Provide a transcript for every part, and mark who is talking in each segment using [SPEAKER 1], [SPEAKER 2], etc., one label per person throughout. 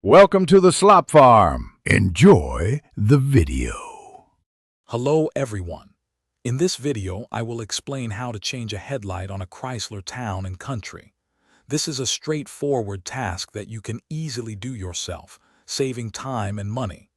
[SPEAKER 1] Welcome to the Slop Farm. Enjoy the video.
[SPEAKER 2] Hello everyone. In this video, I will explain how to change a headlight on a Chrysler Town and Country. This is a straightforward task that you can easily do yourself, saving time and money.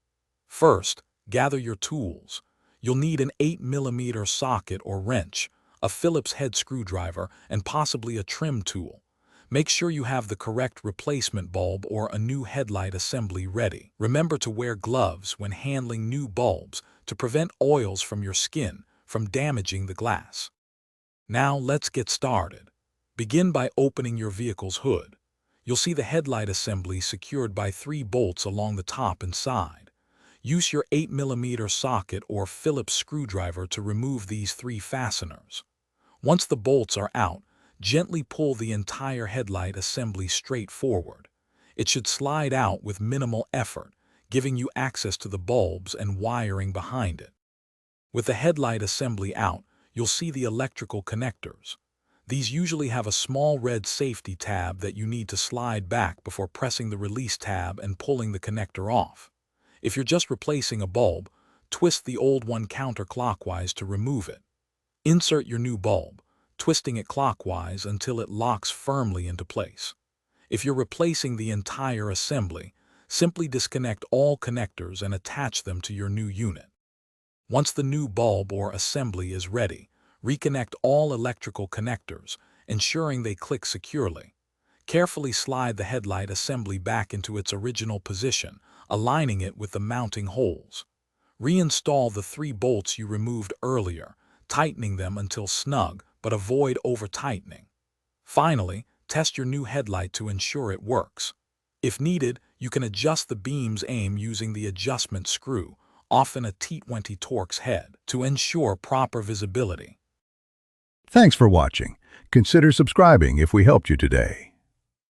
[SPEAKER 2] First, gather your tools. You'll need an 8mm socket or wrench, a Phillips head screwdriver, and possibly a trim tool. Make sure you have the correct replacement bulb or a new headlight assembly ready. Remember to wear gloves when handling new bulbs to prevent oils from your skin from damaging the glass. Now let's get started. Begin by opening your vehicle's hood. You'll see the headlight assembly secured by 3 bolts along the top and side. Use your 8mm socket or Phillips screwdriver to remove these 3 fasteners. Once the bolts are out, gently pull the entire headlight assembly straight forward. It should slide out with minimal effort, giving you access to the bulbs and wiring behind it. With the headlight assembly out, you'll see the electrical connectors. These usually have a small red safety tab that you need to slide back before pressing the release tab and pulling the connector off. If you're just replacing a bulb, twist the old one counterclockwise to remove it. Insert your new bulb, twisting it clockwise until it locks firmly into place. If you're replacing the entire assembly, simply disconnect all connectors and attach them to your new unit. Once the new bulb or assembly is ready, reconnect all electrical connectors, ensuring they click securely. Carefully slide the headlight assembly back into its original position, aligning it with the mounting holes. Reinstall the 3 bolts you removed earlier, tightening them until snug, but avoid over-tightening. Finally, test your new headlight to ensure it works. If needed, you can adjust the beam's aim using the adjustment screw, often a T20 Torx head, to ensure proper visibility.
[SPEAKER 1] Thanks for watching. Consider subscribing if we helped you today.